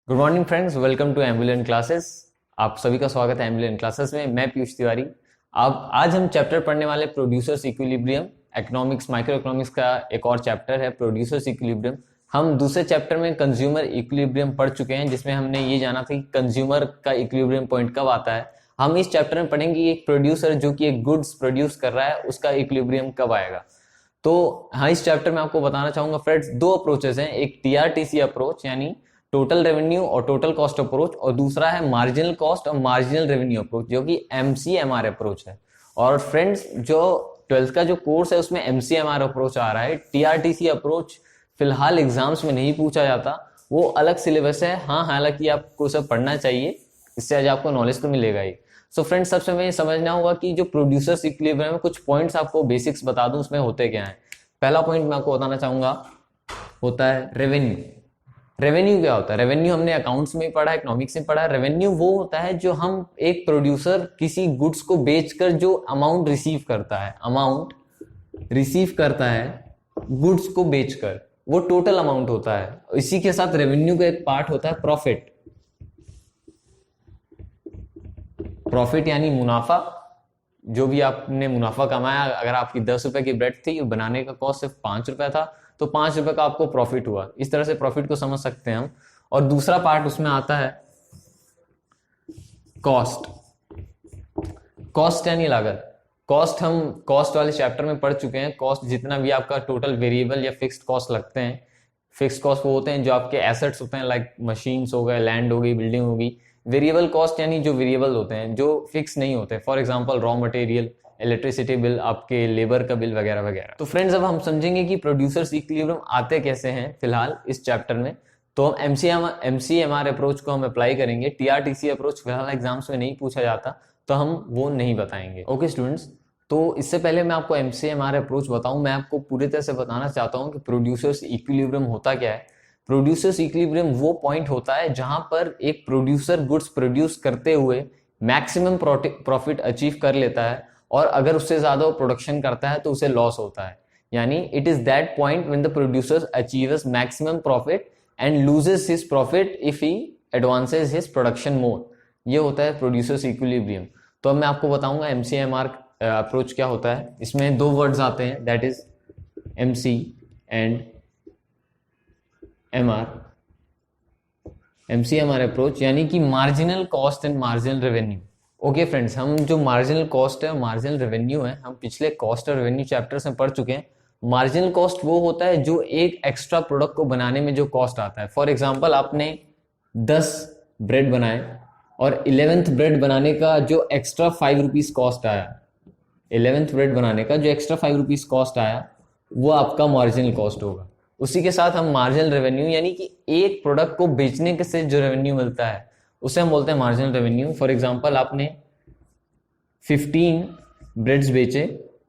Good morning friends, welcome to ambulant classes. आप सभी का स्वागत है एम्बुलेंट क्लासेस में। मैं पीयूष तिवारी। अब आज हम चैप्टर पढ़ने वाले producers equilibrium. Economics micro economics का एक और चैप्टर है प्रोड्यूसर्स इक्विलिब्रियम। हम दूसरे चैप्टर में कंज्यूमर इक्विलिब्रियम पढ़ चुके हैं, जिसमें हमने ये जाना था कि कंज्यूमर का इक्विलिब्रियम पॉइंट कब आता है। हम इस चैप्टर में पढ़ेंगे एक प्रोड्यूसर जो कि एक गुड्स प्रोड्यूस कर रहा है, उसका इक्विलिब्रियम कब आएगा। तो हाँ, इस चैप्टर में आपको बताना चाहूंगा फ्रेंड्स, दो अप्रोचेस हैं। एक टीआरटीसी अप्रोच यानी टोटल रेवेन्यू और टोटल कॉस्ट अप्रोच, और दूसरा है मार्जिनल कॉस्ट और मार्जिनल रेवेन्यू अप्रोच जो कि एमसीएमआर अप्रोच है। और फ्रेंड्स, जो 12th का जो कोर्स है उसमें एमसीएमआर अप्रोच आ रहा है। टीआरटीसी अप्रोच फिलहाल एग्जाम्स में नहीं पूछा जाता, वो अलग सिलेबस है। हाँ, हालांकि आपको सब पढ़ना चाहिए, इससे आज आपको नॉलेज तो मिलेगा ही। सो फ्रेंड्स, सबसे पहले समझना होगा कि जो प्रोड्यूसर्स इक्विलिब्रियम में कुछ पॉइंट्स आपको बेसिक्स बता दूं उसमें होते क्या है। पहला पॉइंट मैं आपको बताना चाहूंगा होता है रेवेन्यू। रेवेन्यू क्या होता है? रेवेन्यू हमने अकाउंट्स में पढ़ा, इकोनॉमिक्स में पढ़ा। रेवेन्यू वो होता है जो हम एक प्रोड्यूसर किसी गुड्स को बेचकर जो अमाउंट रिसीव करता है, अमाउंट रिसीव करता है गुड्स को बेचकर, वो टोटल अमाउंट होता है। इसी के साथ रेवेन्यू का एक पार्ट होता है प्रॉफिट। प्रॉफिट यानी मुनाफा, जो भी आपने मुनाफा कमाया। अगर आपकी 10 रुपए की ब्रेड थी, बनाने का कॉस्ट सिर्फ 5 रुपए था, तो 5 रुपए का आपको प्रॉफिट हुआ। इस तरह से प्रॉफिट को समझ सकते हैं हम। और दूसरा पार्ट उसमें आता है कॉस्ट। कॉस्ट यानी लागत। कॉस्ट हम कॉस्ट वाले चैप्टर में पढ़ चुके हैं। कॉस्ट जितना भी आपका टोटल वेरिएबल या फिक्स्ड कॉस्ट लगते हैं। फिक्स्ड कॉस्ट वो होते हैं जो आपके एसेट्स होते हैं, लाइक मशीन्स हो गए, लैंड हो गई, बिल्डिंग होगी। वेरिएबल कॉस्ट यानी जो वेरिएबल होते हैं, जो फिक्स नहीं होते। For example raw material, electricity bill, आपके लेबर का बिल वगैरह वगैरह। तो फ्रेंड्स, अब हम समझेंगे कि प्रोड्यूसर्स इक्विलिब्रियम आते कैसे हैं फिलहाल इस चैप्टर में। तो हम एमसीएमआर अप्रोच को हम अप्लाई करेंगे। टीआरटीसी अप्रोच फिलहाल एग्जाम्स में नहीं पूछा जाता, तो हम वो नहीं बताएंगे। ओके स्टूडेंट्स, तो इससे पहले मैं आपको एमसीएमआर अप्रोच बताऊं, मैं आपको पूरी तरह से बताना चाहता हूं कि प्रोड्यूसर्स इक्विलिब्रियम होता क्या है। प्रोड्यूसर्स इक्विलिब्रियम वो पॉइंट होता है जहां पर एक प्रोड्यूसर गुड्स प्रोड्यूस करते हुए मैक्सिमम प्रॉफिट अचीव कर लेता है, और अगर उससे ज्यादा वो प्रोडक्शन करता है तो उसे लॉस होता है। यानी it is that point when the producer achieves maximum profit and loses his profit if he advances his production more. ये होता है प्रोड्यूसर्स इक्विलिब्रियम। तो अब मैं आपको बताऊंगा एमसीएमआर अप्रोच क्या होता है। इसमें दो वर्ड्स आते हैं, that is MC and MR. MCMR approach यानी कि marginal cost and marginal revenue. Okay friends, हम जो मार्जिनल कॉस्ट है और मार्जिनल रेवेन्यू है, हम पिछले कॉस्ट और रेवेन्यू चैप्टर्स में पढ़ चुके हैं। मार्जिनल कॉस्ट वो होता है जो एक एक्स्ट्रा प्रोडक्ट को बनाने में जो कॉस्ट आता है। फॉर एग्जांपल, आपने 10 ब्रेड बनाए और 11th ब्रेड बनाने का जो एक्स्ट्रा 5 रुपीज कॉस्ट आया, 11th ब्रेड बनाने का जो एक्स्ट्रा 5 रुपीज कॉस्ट आया, वो आपका मार्जिनल कॉस्ट होगा। उसी के साथ हम मार्जिनल रेवेन्यू यानी कि एक प्रोडक्ट को बेचने के से जो रेवेन्यू मिलता है उसे हम बोलते हैं मार्जिनल रेवेन्यू। फॉर एग्जांपल, आपने 15 ब्रेड्स बेचे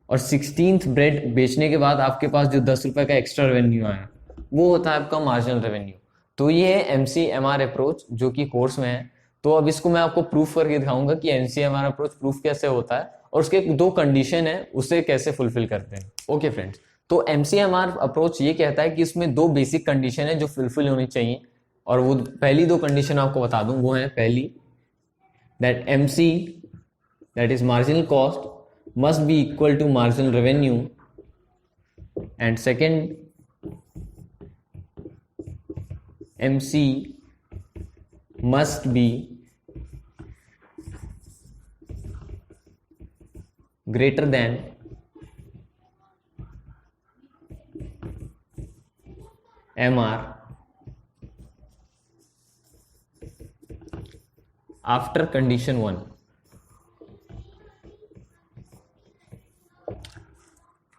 और 16th ब्रेड बेचने के बाद आपके पास जो 10 रुपए का एक्स्ट्रा रेवेन्यू आया, वो होता है आपका मार्जिनल रेवेन्यू। तो ये है एमसीएमआर अप्रोच जो कि कोर्स में है। तो अब इसको मैं आपको प्रूफ करके दिखाऊंगा कि एमसीएमआर अप्रोच प्रूफ कैसे होता है और उसके दो कंडीशन है, उसे कैसे फुलफिल करते हैं। ओके फ्रेंड्स, तो एमसीएमआर अप्रोच ये कहता है कि इसमें दो बेसिक कंडीशन है जो फुलफिल होनी चाहिए, और वो पहली दो कंडीशन आपको बता दूं। वो है पहली, that MC, that is marginal cost, must be equal to marginal revenue, and second, MC must be greater than MR after condition 1।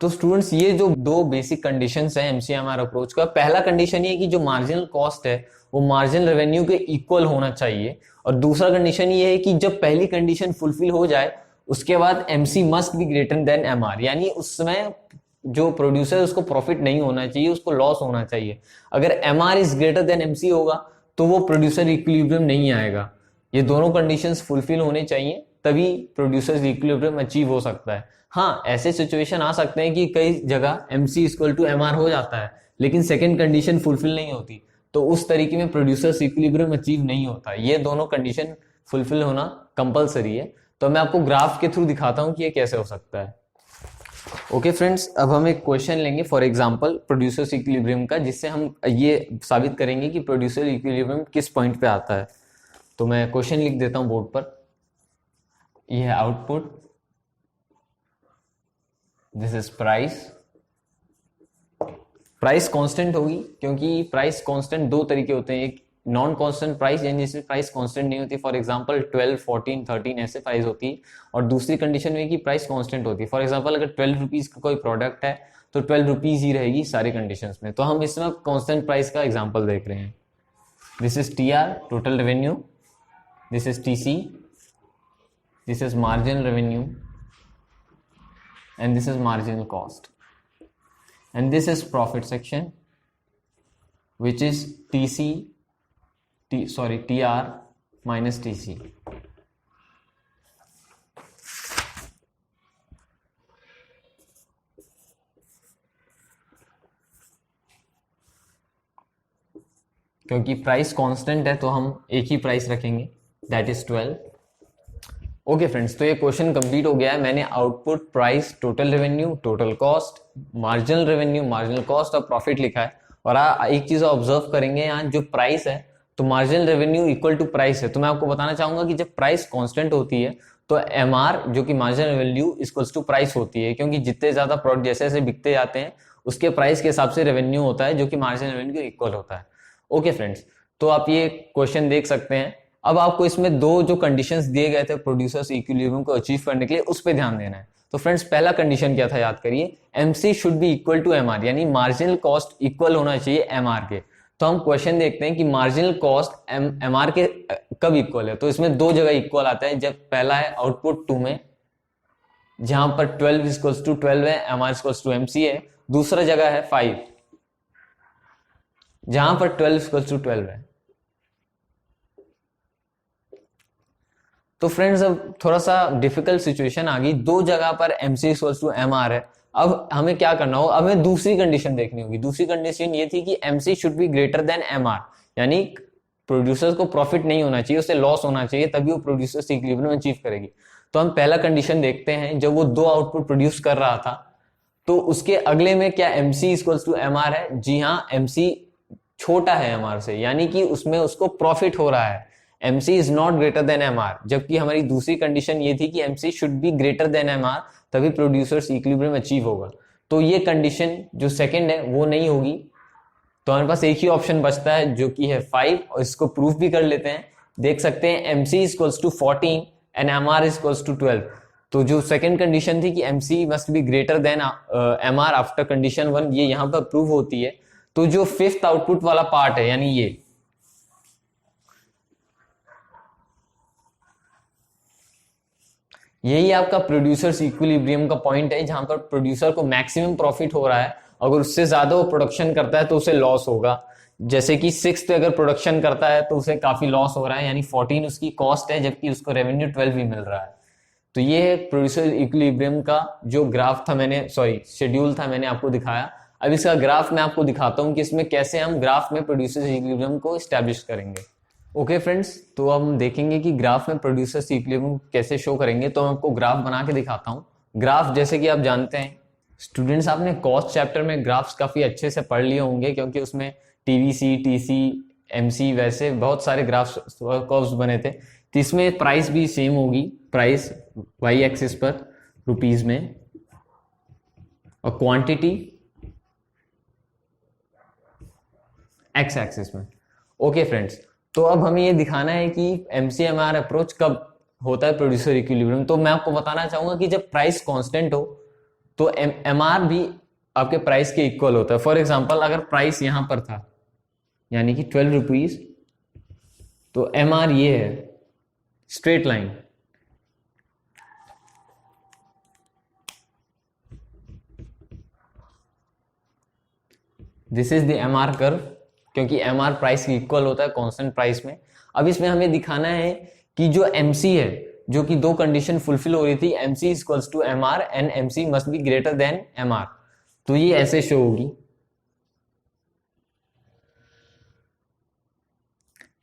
तो स्टूडेंट्स, ये जो दो बेसिक कंडीशंस हैं एमसीएमआर अप्रोच का, पहला कंडीशन ये है कि जो मार्जिनल कॉस्ट है वो मार्जिनल रेवेन्यू के इक्वल होना चाहिए, और दूसरा कंडीशन ये है कि जब पहली कंडीशन फुलफिल हो जाए उसके बाद MC must be greater than MR, यानी उस समय जो प्रोड्यूसर उसको प्रॉफिट नहीं होना चाहिए, उसको लॉस होना चाहिए। अगर MR is greater than MC होगा तो वो प्रोड्यूसर इक्विलिब्रियम नहीं आएगा। ये दोनों कंडीशंस फुलफिल होने चाहिए, तभी प्रोड्यूसर इक्विलिब्रियम अचीव हो सकता है। हाँ, ऐसे सिचुएशन आ सकते हैं कि कई जगह एमसी इक्वल टू एमआर हो जाता है, लेकिन सेकेंड कंडीशन फुलफिल नहीं होती, तो उस तरीके में प्रोड्यूसर्स इक्विलिब्रियम अचीव नहीं होता। ये दोनों कंडीशन फुलफिल होना कंपलसरी है। तो मैं आपको ग्राफ के थ्रू दिखाता हूं कि ये कैसे हो सकता है। ओके फ्रेंड्स, अब हम एक क्वेश्चन लेंगे फॉर एग्जांपल प्रोड्यूसर्स इक्विलिब्रियम का, जिससे हम ये साबित करेंगे कि प्रोड्यूसर इक्विलिब्रियम किस पॉइंट पे आता है। तो मैं क्वेश्चन लिख देता हूं बोर्ड पर। ये है output, this is price. Price constant होगी, क्योंकि प्राइस कांस्टेंट दो तरीके होते हैं, एक नॉन कांस्टेंट प्राइस यानी जिसमें प्राइस कांस्टेंट नहीं होती, फॉर एग्जांपल 12, 14, 13 ऐसे प्राइस होती है, और दूसरी कंडीशन में कि प्राइस कांस्टेंट होती है। फॉर एग्जांपल अगर 12 रुपीज का कोई प्रोडक्ट है तो 12 रुपीज ही रहेगी सारी कंडीशंस में। तो हम इसमें कांस्टेंट प्राइस का एग्जांपल देख रहे हैं। This is TR, total revenue, this is TC, this is marginal revenue, and this is marginal cost, and this is profit section, which is TR minus TC. क्योंकि price constant है तो हम एक ही price रखेंगे, that is 12। Okay friends, तो ये question complete हो गया है। मैंने output, price, total revenue, total cost, marginal revenue, marginal cost और प्रॉफिट लिखा है। और एक चीज ऑब्जर्व करेंगे, यहाँ जो प्राइस है तो marginal revenue equal to price है। तो मैं आपको बताना चाहूंगा कि जब प्राइस कांस्टेंट होती है तो एमआर जो कि marginal revenue equals to price होती है, क्योंकि जितने ज्यादा प्रोडक्ट जैसे जैसे बिकते जाते हैं उसके प्राइस के हिसाब से रेवेन्यू होता है, जो कि मार्जिनल रेवेन्यू इक्वल होता है। ओके फ्रेंड्स, तो आप ये क्वेश्चन देख सकते हैं। अब आपको इसमें दो जो कंडीशंस दिए गए थे प्रोड्यूसर्स इक्विलिब्रियम को अचीव करने के लिए, उस पर ध्यान देना है। तो फ्रेंड्स, पहला कंडीशन क्या था याद करिए, MC should be equal to MR, यानी मार्जिनल कॉस्ट इक्वल होना चाहिए एमआर के। तो हम क्वेश्चन देखते हैं कि मार्जिनल कॉस्ट एमआर के कब इक्वल है। तो इसमें दो जगह इक्वल आता है। जब पहला है आउटपुट 2 में, जहां पर 12 इक्वल्स टू 12 है, एमआर इक्वल्स टू एमसी है। दूसरा जगह है 5, जहां पर 12 इक्वल्स टू 12 है। तो फ्रेंड्स, अब थोड़ा सा डिफिकल्ट सिचुएशन आ गई, दो जगह पर एमसी इक्वल्स टू एमआर है। अब हमें क्या करना होगा, अब हमें दूसरी कंडीशन देखनी होगी। दूसरी कंडीशन ये थी कि MC should B greater than MR, यानी प्रोड्यूसर्स को प्रॉफिट नहीं होना चाहिए, उसे लॉस होना चाहिए, तभी वो प्रोड्यूसर्स इक्विलिब्रियम अचीव करेगी। तो हम पहला कंडीशन देखते हैं, जब वो दो आउटपुट प्रोड्यूस कर रहा था तो उसके अगले में क्या एमसी इक्वल्स टू एमआर है? जी हाँ, एमसी छोटा है एमआर से, यानी कि उसमें उसको प्रॉफिट हो रहा है। MC is not greater than MR, जबकि हमारी दूसरी कंडीशन ये थी कि MC should be greater than MR, तभी प्रोड्यूसर्स इक्विलिब्रियम अचीव होगा। तो ये कंडीशन जो सेकंड है वो नहीं होगी। तो हमारे पास एक ही ऑप्शन बचता है जो कि है 5, और इसको प्रूफ भी कर लेते हैं। देख सकते हैं MC equals to 14 and MR equals to 12। तो जो सेकंड कंडीशन थी कि MC must be greater than MR after condition 1, ये यहां पर प्रूव होती है। तो जो फिफ्थ आउटपुट वाला पार्ट है, यानी ये यही आपका प्रोड्यूसर्स इक्विलिब्रियम का पॉइंट है, जहां पर प्रोड्यूसर को मैक्सिमम प्रॉफिट हो रहा है। अगर उससे ज्यादा वो प्रोडक्शन करता है तो उसे लॉस होगा। जैसे कि 6 पे अगर प्रोडक्शन करता है तो उसे काफी लॉस हो रहा है, यानी 14 उसकी कॉस्ट है, जबकि उसको रेवेन्यू 12 भी मिल रहा है। तो ये है प्रोड्यूसर इक्विलिब्रियम का जो ग्राफ था, शेड्यूल था, मैंने आपको दिखाया। अब इसका ग्राफ मैं आपको दिखाता हूं कि इसमें कैसे हम ग्राफ में प्रोड्यूसर इक्विलिब्रियम को स्टैब्लिश करेंगे। ओके फ्रेंड्स, तो अब हम देखेंगे कि ग्राफ में प्रोड्यूसर्स इक्विलिब्रियम कैसे शो करेंगे। तो मैं आपको ग्राफ बना के दिखाता हूँ। ग्राफ, जैसे कि आप जानते हैं स्टूडेंट्स, आपने कॉस्ट चैप्टर में ग्राफ्स काफी अच्छे से पढ़ लिए होंगे, क्योंकि उसमें टीवीसी, टीसी, एमसी वैसे बहुत सारे ग्राफ्स कर्व्स बने थे। तो इसमें प्राइस भी सेम होगी, प्राइस वाई एक्सिस पर रुपीज में, और क्वांटिटी एक्स एक्सिस में। ओके फ्रेंड्स, तो अब हमें ये दिखाना है कि एमसीएमआर अप्रोच कब होता है प्रोड्यूसर इक्विलिब्रियम। तो मैं आपको बताना चाहूंगा कि जब प्राइस कांस्टेंट हो तो एमआर भी आपके प्राइस के इक्वल होता है। फॉर एग्जांपल, अगर प्राइस यहां पर था यानी कि 12 रुपीज, तो एमआर ये है, straight line. This is the MR curve, क्योंकि एमआर प्राइस की इक्वल होता है कांस्टेंट प्राइस में। अब इसमें हमें दिखाना है कि जो एमसी है, जो कि दो कंडीशन फुलफिल हो रही थी, MC equals to MR and MC must be greater than MR. तो ये ऐसे शो होगी,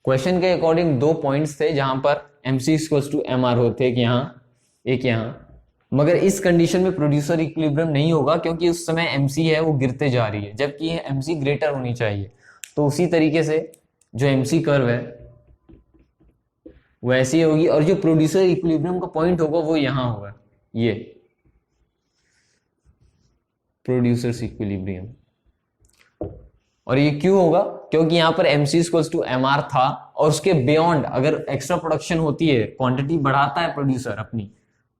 क्वेश्चन के अकॉर्डिंग दो पॉइंट्स थे जहां पर MC इक्वल्स टू MR होते, एक यहाँ, मगर इस कंडीशन में प्रोड्यूसर इक्विलिब्रियम नहीं होगा क्योंकि उस समय MC है वो गिरते जा रही है, जबकि ये MC ग्रेटर होनी चाहिए। तो उसी तरीके से जो MC कर्व है वो ऐसी होगी, और जो प्रोड्यूसर इक्विलिब्रियम का पॉइंट होगा वो यहाँ होगा, ये प्रोड्यूसर्स इक्विलिब्रियम। और ये क्यों होगा? क्योंकि यहाँ पर MC इक्वल्स टू MR था, और उसके बियॉन्ड अगर एक्स्ट्रा प्रोडक्शन होती है, क्वांटिटी बढ़ाता है प्रोड्यूसर अपनी,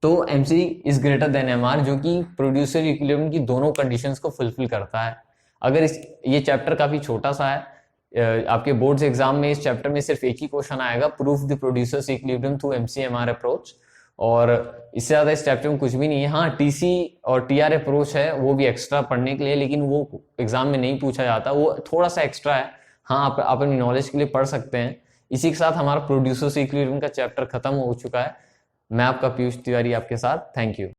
तो MC is greater than MR, जो कि प्रोड्यूसर इक्विलिब्रियम की दोनों कंडीशंस को फुलफिल करता है। अगर ये चैप्टर काफी छोटा सा है, आपके बोर्ड्स एग्जाम में इस चैप्टर में सिर्फ एक ही क्वेश्चन आएगा, proof the producers equilibrium through MC-MR approach, और इससे ज्यादा इस चैप्टर में कुछ भी नहीं है। हाँ, TC और TR अप्रोच है, वो भी एक्स्ट्रा पढ़ने के लिए, लेकिन वो एग्जाम में नहीं पूछा जाता, वो थोड़ा सा एक्स्ट्रा है। हाँ, आप अपनी नॉलेज के लिए पढ़ सकते हैं। इसी के साथ हमारा प्रोड्यूसर्स इक्विलिब्रियम का चैप्टर खत्म हो चुका है। मैं आपका पीयूष तिवारी आपके साथ, थैंक यू।